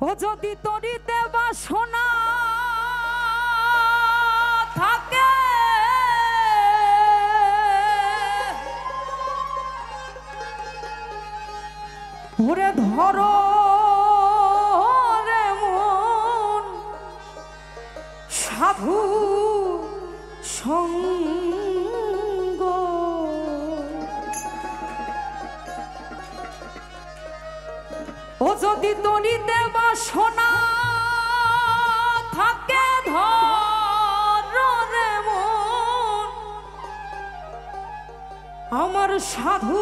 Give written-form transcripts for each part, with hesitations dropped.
ও যদি তরিতে বাসনা থাকে ওরে ধরো রে মন সাধু সঙ্গ ও যদি তরিতে বাসনা থাকে ধরো রে মন আমার সাধু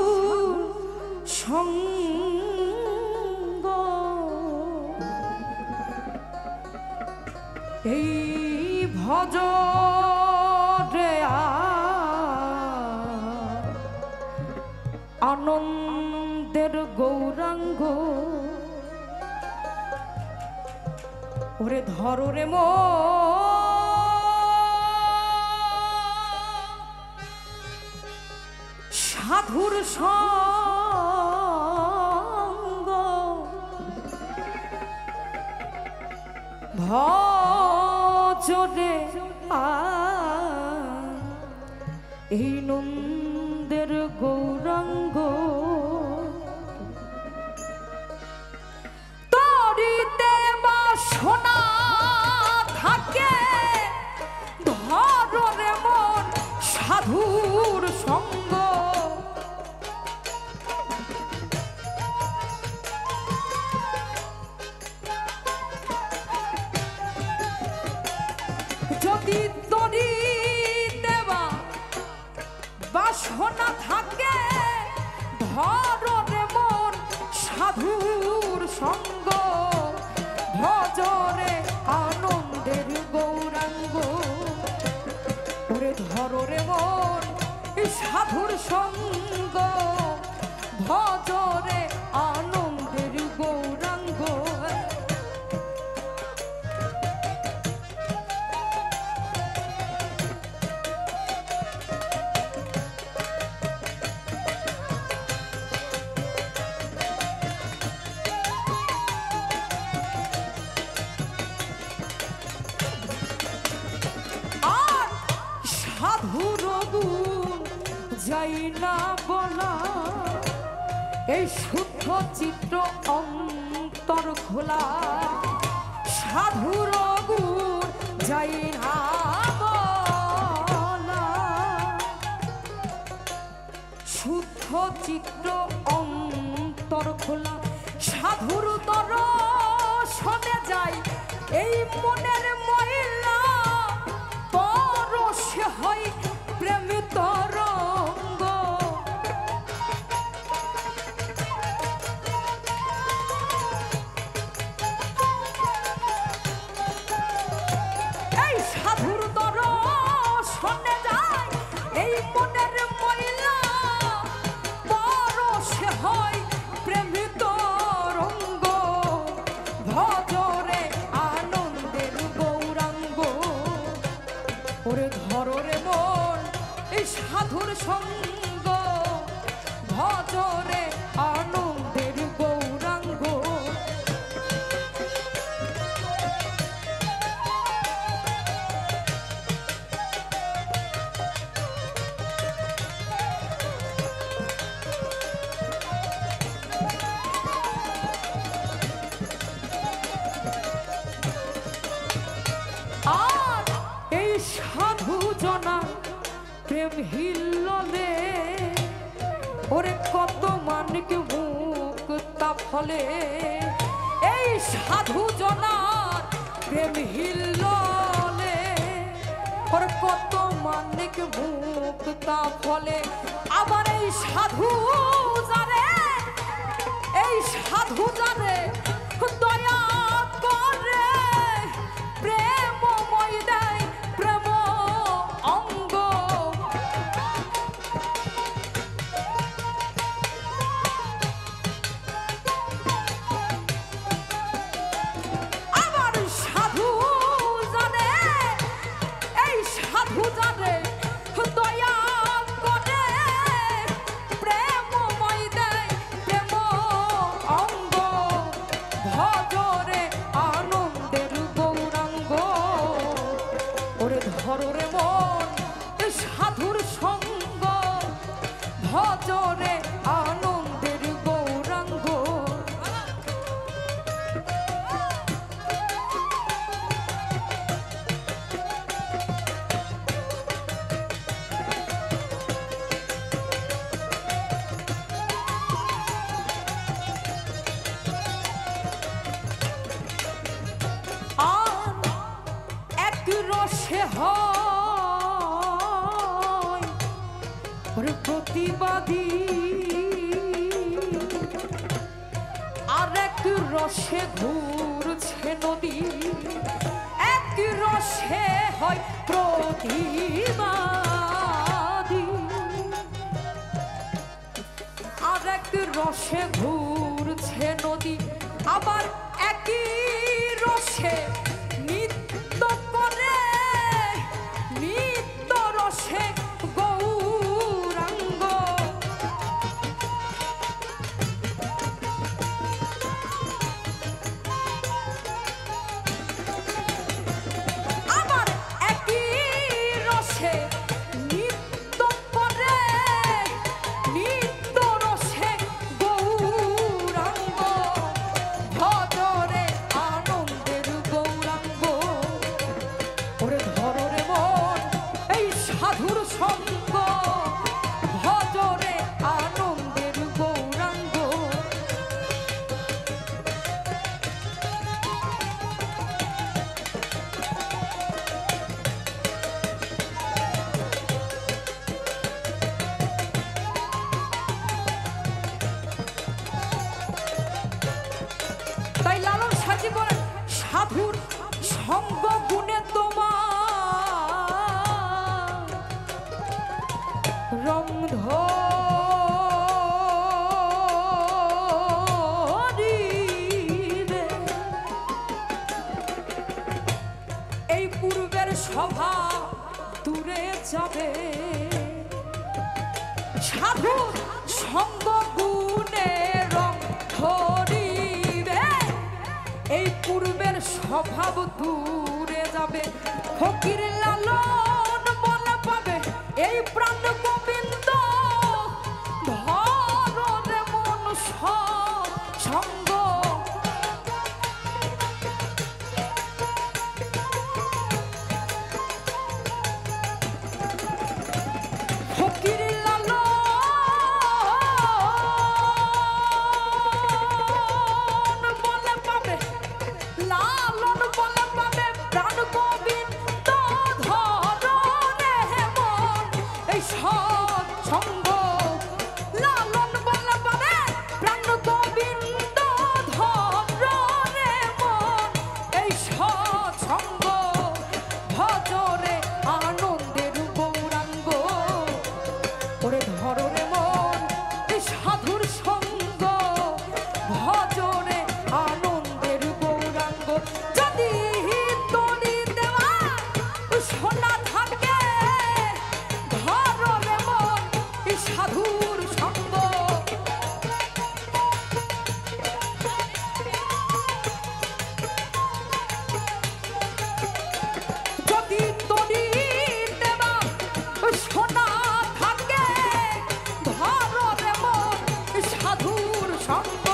সঙ্গ এই ভজ রে আনন্দের গৌরাঙ্গ ওরে ধরো রে মো সাধুর সঙ্গ ভজরে এই নন্দের গৌরাঙ্গ তরিতে বাসনা থাকে ধরো রে মন সাধুর সঙ্গ যদি তরিতে বাসনা থাকে ধরো রে মন সাধুর সঙ্গ ভজরে আনন্দের গৌরাঙ্গ ওরে ধরো রে মন সাধুর সঙ্গ ভজরে আনন্দের গৌরাঙ্গ সাধুর গুণ যাই না বলা এই শুদ্ধ চিত্র অন্তর খোলা সাধুর গুণ যাই না বলা শুদ্ধ চিত্র অন্তর খোলা সাধুর দর্শনে যাই এই মনের মহিলা পরশে হয় প্রেম তরঙ্গ এই সাধুর দর্শনে যায় এই মনের মহিলা পরশে হয় প্রেম তরঙ্গ ভজরে আনন্দের গৌরাঙ্গ ওরে ধরো রে মন এই সাধুর সঙ্গ ভজরে আনন্দের গৌরাঙ্গ আর এই সাধু জনা প্রেম হিল্ললে ওরে কত মানিক মুক্তা ফলে এই সাধু জনার প্রেম হিল্ললে ওরে কত মানিক মুক্তা ফলে আবার এই সাধু জানে এই সাধু জানে দয়া করে প্রেমময় দেয় প্রেম অঙ্গ আবার সাধু জানে এই সাধু জানে দয়া করে প্রেমময় দেয় প্রেম অঙ্গ ভজরে হয় ওরে প্রতিবাদী, আর এক রসে ঘুরছে নদী, এক রসে হয় প্রতিবাদী, আর এক রসে ঘুরছে নদী, আবার একই রসে নৃত্য করে, নৃত্য রসে গৌরাঙ্গ। আবার একই রসে নৃত্য করে, নৃত্য রসে গৌরাঙ্গ। ভজরে আনন্দের গৌরাঙ্গ, ওরে ধরো রে মন এই সাধুর সঙ্গ, ভজরে আনন্দের গৌরাঙ্গ। তাই লালন সাজি বলেন সাধুর সঙ্গ গুণে তোমার রং ধরিবে, এই পূর্বের সভা দূরে যাবে। সাধু সঙ্গ গুণে রং ধরিবে, এই পূর্বের স্বভাব দূরে যাবে। ফকির লালন বলে পাবে এই প্রাণ গোবিন্দ, ধরো রে মন সঙ্গ। ফকির লালন বলে পাবে, লালন বলে পাবে প্রাণ গোবিন্দ, ধরো রে মন এই সৎসঙ্গ। লালন বলে পাবে প্রাণ গোবিন্দ, ধরো রে মন এই সৎসঙ্গ। ভজরে আনন্দের গৌরাঙ্গ, ওরে ধরো রে মন এই সাধুর সঙ্গ, ভজরে আনন্দের গৌরাঙ্গ। যদি তরি দেওয়া সোনা থাকে, ধরো রে মন এই সাধুর সঙ্গ। যদি তরি দেওয়া সোনা থাকে, ধরো রে মন সাধুর সঙ্গ।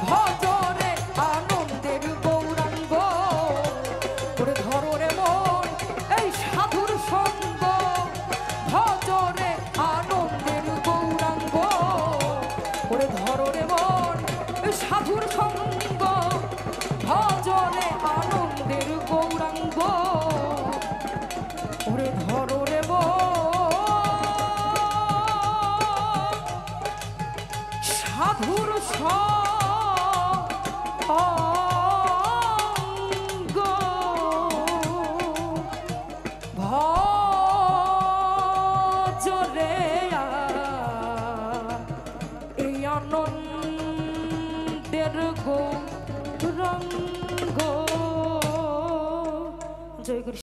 ভজরে আনন্দের গৌরাঙ্গ, ওরে ধরো রে মন এই সাধুর সঙ্গ, ভজরে আনন্দের গৌরাঙ্গ। ওরে ধরো রে মন সাধুর সঙ্গ, ভজরে আনন্দের গৌরাঙ্গ। ওরে ধরো রে মন সাধুর সঙ্গ।